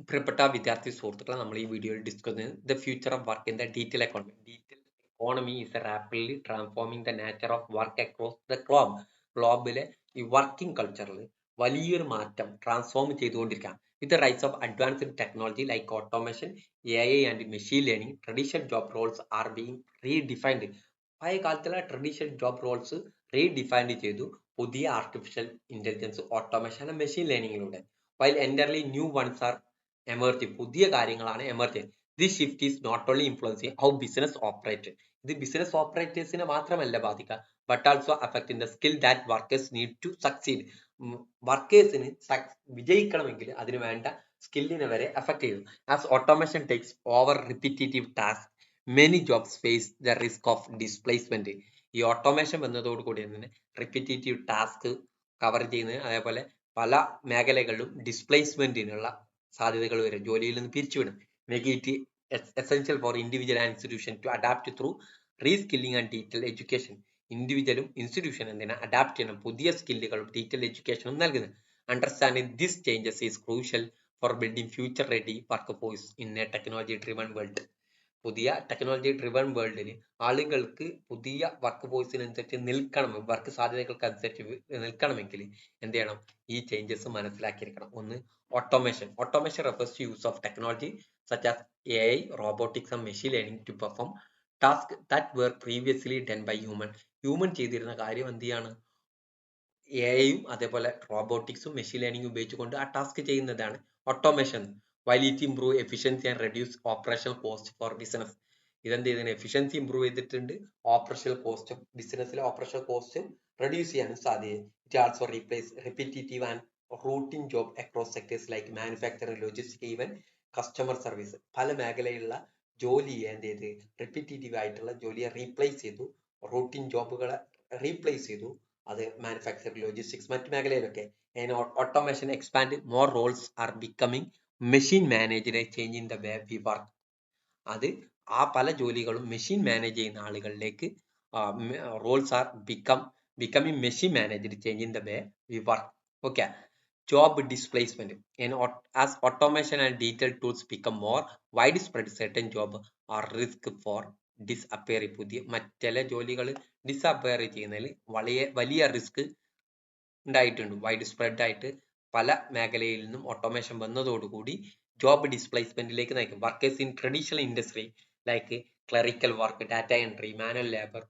പ്രിയപ്പെട്ട വിദ്യാർത്ഥി സുഹൃത്തുക്കളെ, നമ്മൾ ഈ വീഡിയോയിൽ ഡിസ്കസ് ചെയ്യുന്നത് the future of work in the detail economy. Digital economy is rapidly transforming the nature of work across the globe. ഗ്ലോബിലെ ഈ വർക്കിംഗ് കൾച്ചറിൽ വലിയൊരു മാറ്റം ട്രാൻസ്ഫോം ചെയ്തുകൊണ്ടിരിക്കുകയാണ്. With the rise of advanced technology like automation, AI and machine learning, traditional job roles are being redefined. പഴയ കാലത്തുള്ള traditional job roles redefined ചെയ്തു പുതിയ artificial intelligence, automation and machine ലേണിംഗിലൂടെ. While entirely new ones are emerging. പുതിയ കാര്യങ്ങളാണ് emerging. This shift is not only influencing how business operate. ഇത് business ഓപ്പറേറ്റേഴ്സിനെ മാത്രമല്ല ബാധിക്കുക, but also affecting the skill that workers need to succeed. വർക്കേഴ്സിന് വിജയിക്കണമെങ്കിൽ അതിന് വേണ്ട സ്കില്ലിനെ വരെ അഫക്ട് ചെയ്യും. As automation takes over repetitive task, many jobs face the risk of displacement. ഈ ഓട്ടോമേഷൻ വന്നതോടുകൂടി തന്നെ റിപ്പീറ്റേറ്റീവ് ടാസ്ക് കവർ ചെയ്യുന്നത്, അതേപോലെ പല മേഖലകളിലും ഡിസ്പ്ലേസ്മെന്റിനുള്ള സാധ്യതകൾ വരും. ജോലിയിൽ നിന്ന് പിരിച്ചുവിടും. Make it essential for individual and institution to adapt through reskilling and digital education. ഇൻഡിവിജ്വലും ഇൻസ്റ്റിറ്റ്യൂഷനും എന്തിനാ അഡാപ്റ്റ് ചെയ്യണം, പുതിയ സ്കില്ലുകളും ഡീറ്റെയിൽ എഡ്യൂക്കേഷനും നൽകുന്നത്. Understanding this changes is crucial for building future ready work force in a technology driven world. പുതിയ ടെക്നോളജി ഡ്രിവൺ വേൾഡിൽ ആളുകൾക്ക് പുതിയ വർക്ക് ഫോഴ്സിനനുസരിച്ച് നിൽക്കണം, വർക്ക് സാധ്യതകൾക്ക് അനുസരിച്ച് നിൽക്കണമെങ്കിൽ എന്ത് ചെയ്യണം, ഈ ചേഞ്ചസ് മനസ്സിലാക്കിയിരിക്കണം. ഒന്ന്, automation. Automation refers to use of technology such as AI, robotics and machine learning to perform task that were previously done by human. Human ചെയ്തിരുന്ന കാര്യം എന്ത് ചെയ്യാണ്, AI-യും അതേപോലെ റോബോട്ടിക്സും മെഷീൻ ലേണിംഗും ഉപയോഗിച്ചുകൊണ്ട് ആ ടാസ്ക് ചെയ്യുന്നതാണ് automation. while it improve efficiency and reduce operational cost for business. ഇതെന്ത് ചെയ്തതിന് എഫിഷ്യൻസി ഇംപ്രൂവ് ചെയ്തിട്ടുണ്ട്, ഓപ്പറേഷണൽ കോസ്റ്റ്, ബിസിനസ്സിലെ ഓപ്പറേഷണൽ കോസ്റ്റ് റെഡ്യൂസ് ചെയ്യാനും സാധ്യത. It also replace repetitive and routine job across sectors like manufacturing, logistics, even customer service. പല മേഖലയിലുള്ള ജോലിയെ എന്ത് ചെയ്ത്, റിപ്പീറ്റേറ്റീവ് ആയിട്ടുള്ള ജോലിയെ റീപ്ലേസ് ചെയ്തു, റൂട്ടീൻ ജോബുകളെ റീപ്ലേസ് ചെയ്തു. അത് മാനുഫാക്ചറിംഗ്, ലോജിസ്റ്റിക്സ്, മറ്റു മേഖലയിലൊക്കെ. Automation expand, more roles are becoming machine മാനേജറെ, change in the way we work. അത് ആ പല ജോലികളും മെഷീൻ മാനേജ് ചെയ്യുന്ന ആളുകളിലേക്ക് roles are becoming machine manager, change in the way we work. Okay. Job displacement. As automation and digital tools become more widespread, certain job are risk for disappear. പുതിയ മറ്റുള്ള ജോലികൾ ഡിസ്അപ്പിയർ ചെയ്യുന്നതിൽ വലിയ risk ഉണ്ടായിട്ടുണ്ട്. Wide spread ആയിട്ട് പല മേഖലയിൽ നിന്നും ഓട്ടോമേഷൻ വന്നതോടുകൂടി ജോബ് ഡിസ്പ്ലേസ്മെന്റിലേക്ക് നയിക്കും. Workers in traditional industry like clerical work, data entry, manual labour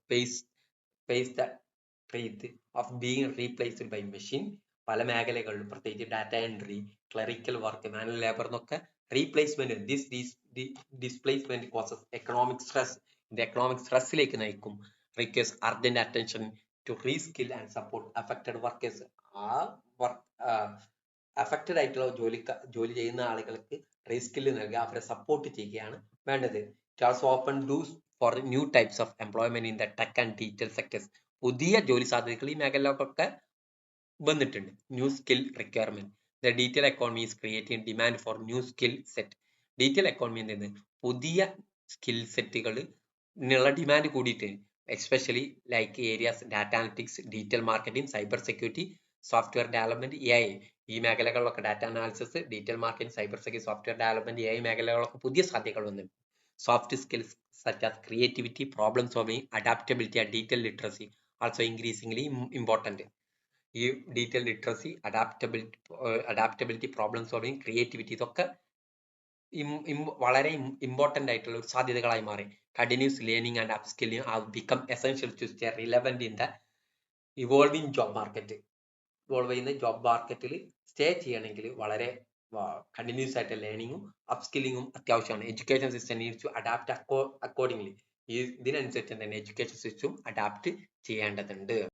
face the threat of being replaced by machine. പല മേഖലകളിലും പ്രത്യേകിച്ച് data entry, clerical work, manual labour എന്നൊക്കെ replacement. Displacement causes economic stress. ഇത് economic സ്ട്രെസ്സിലേക്ക് നയിക്കും. Requires urgent attention to reskill and support affected workers. ആ affected ആയിട്ടുള്ള ജോലി ചെയ്യുന്ന ആളുകൾക്ക് റീസ്കിൽ നൽകുക, അവരെ സപ്പോർട്ട് ചെയ്യുകയാണ് വേണ്ടത്. It also open doors for new types of employment in the tech and retail sectors. പുതിയ ജോലി സാധ്യതകൾ ഈ മേഖലയിലൊക്കെ വന്നിട്ടുണ്ട്. New skill requirement. The detail economy is creating demand for new skill set. Retail economy എന്തെന്ന്, പുതിയ സ്കിൽ സെറ്റുകളിനുള്ള demand കൂടിയിട്ട്, especially like areas data analytics, digital marketing, cyber security, software development, AI. ഈ മേഖലകളിലൊക്കെ data analysis, digital marketing, cyber security, software development, AI മേഖലകളൊക്കെ പുതിയ സാധ്യതകൾ വന്നിട്ടുണ്ട്. Soft skills such as creativity, problem solving, adaptability and digital literacy also increasingly important. ഈ digital literacy, adaptability, problem solving, creativity, ഇതൊക്കെ വളരെ important ആയിട്ടുള്ള ഒരു സാധ്യതകളായി മാറി. Continuous learning and upskilling have become essential to stay relevant in the evolving job market. Evolve ചെയ്യുന്ന job മാർക്കറ്റിൽ stay ചെയ്യണമെങ്കിൽ വളരെ കണ്ടിന്യൂസ് ആയിട്ട് ലേണിങ്ങും അപ്സ്കില്ലിങ്ങും അത്യാവശ്യമാണ്. Education system needs to adapt accordingly. ഇതിനനുസരിച്ച് തന്നെ എഡ്യൂക്കേഷൻ സിസ്റ്റം അഡാപ്റ്റ് ചെയ്യേണ്ടതുണ്ട്.